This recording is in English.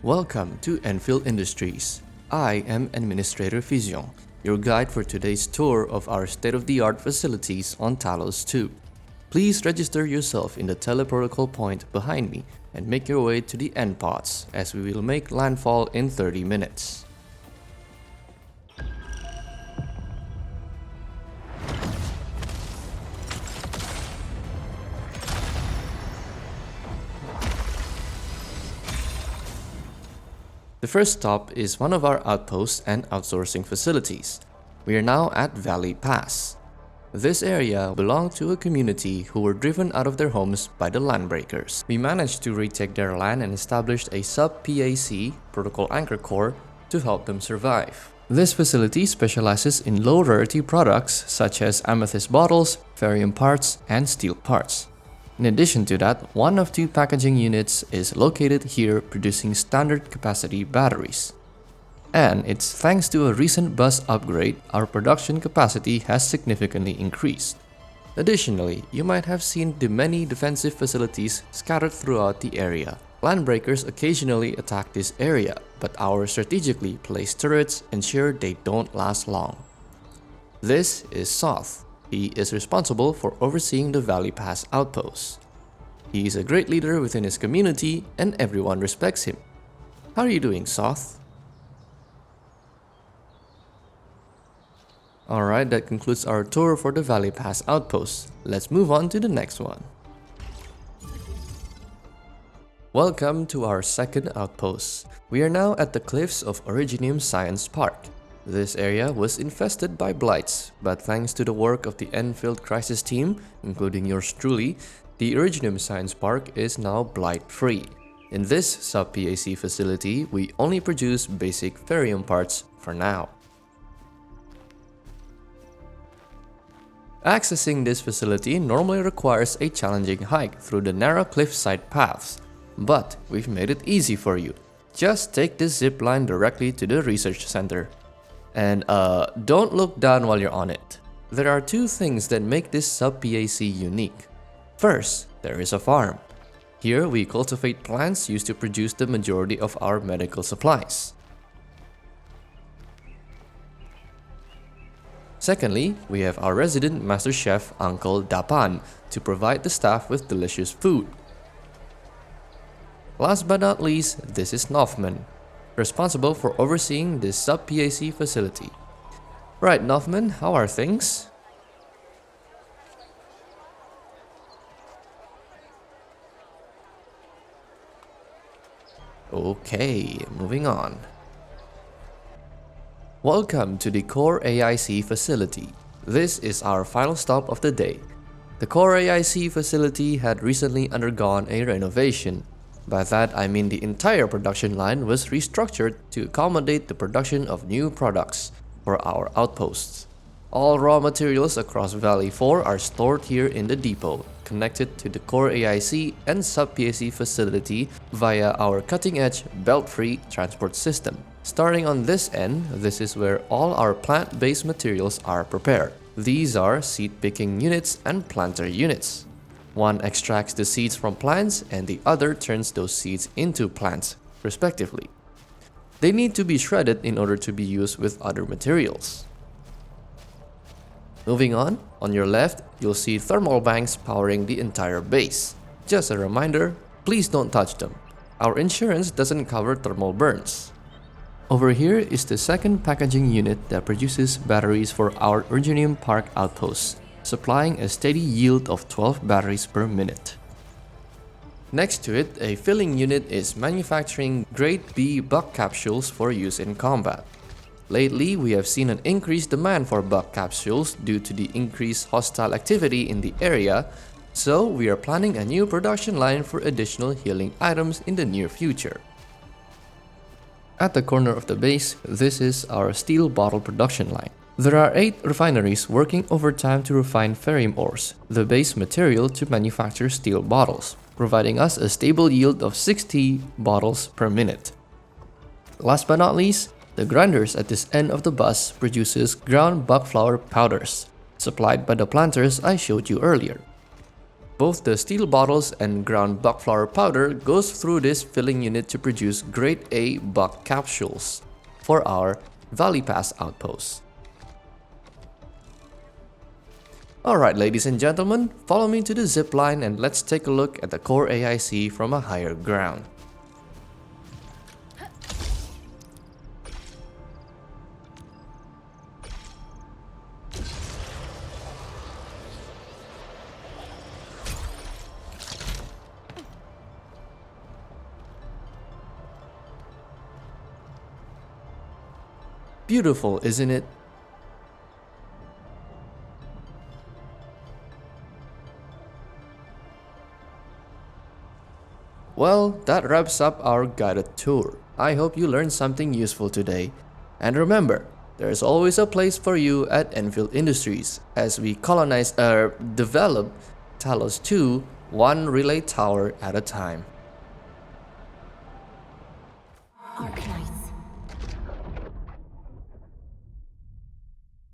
Welcome to Endfield Industries. I am Administrator Vision, your guide for today's tour of our state-of-the-art facilities on Talos 2. Please register yourself in the teleprotocol point behind me and make your way to the end pods as we will make landfall in 30 minutes. The first stop is one of our outposts and outsourcing facilities. We are now at Valley Pass. This area belonged to a community who were driven out of their homes by the landbreakers. We managed to retake their land and established a sub-PAC, Protocol Anchor Core, to help them survive. This facility specializes in low-rarity products such as amethyst bottles, ferrium parts, and steel parts. In addition to that, one of two packaging units is located here producing standard capacity batteries. And it's thanks to a recent bus upgrade, our production capacity has significantly increased. Additionally, you might have seen the many defensive facilities scattered throughout the area. Landbreakers occasionally attack this area, but our strategically placed turrets ensure they don't last long. This is Soth. He is responsible for overseeing the Valley Pass outpost. He is a great leader within his community and everyone respects him. How are you doing, Soth? Alright, that concludes our tour for the Valley Pass outpost. Let's move on to the next one. Welcome to our second outpost. We are now at the cliffs of Originium Science Park. This area was infested by blights, but thanks to the work of the Endfield crisis team, including yours truly, the Originium Science Park is now blight-free. In this sub-PAC facility, we only produce basic ferrium parts for now. Accessing this facility normally requires a challenging hike through the narrow cliffside paths, but we've made it easy for you. Just take this zip line directly to the research center. And don't look down while you're on it. There are two things that make this sub-PAC unique. First, there is a farm. Here we cultivate plants used to produce the majority of our medical supplies. Secondly, we have our resident master chef Uncle Dapan to provide the staff with delicious food. Last but not least, this is Noffman, responsible for overseeing this sub-PAC facility. Right, Noffman, how are things? Okay, moving on. Welcome to the Core AIC Facility. This is our final stop of the day. The Core AIC Facility had recently undergone a renovation. By that, I mean the entire production line was restructured to accommodate the production of new products for our outposts. All raw materials across Valley 4 are stored here in the depot, connected to the Core AIC and sub-PAC facility via our cutting-edge belt-free transport system. Starting on this end, this is where all our plant-based materials are prepared. These are seed-picking units and planter units. One extracts the seeds from plants and the other turns those seeds into plants, respectively. They need to be shredded in order to be used with other materials. Moving on your left, you'll see thermal banks powering the entire base. Just a reminder, please don't touch them. Our insurance doesn't cover thermal burns. Over here is the second packaging unit that produces batteries for our Originium Park outposts, supplying a steady yield of 12 batteries per minute. Next to it, a filling unit is manufacturing Grade B buck capsules for use in combat. Lately, we have seen an increased demand for buck capsules due to the increased hostile activity in the area, so we are planning a new production line for additional healing items in the near future. At the corner of the base, this is our steel bottle production line. There are 8 refineries working overtime to refine ferrium ores, the base material to manufacture steel bottles, providing us a stable yield of 60 bottles per minute. Last but not least, the grinders at this end of the bus produces ground buckflower powders, supplied by the planters I showed you earlier. Both the steel bottles and ground buck flower powder goes through this filling unit to produce grade A buck capsules for our Valley Pass outpost. Alright ladies and gentlemen, follow me to the zip line and let's take a look at the core AIC from a higher ground. Beautiful, isn't it? Well, that wraps up our guided tour. I hope you learned something useful today. And remember, there's always a place for you at Endfield Industries as we develop Talos 2 one relay tower at a time.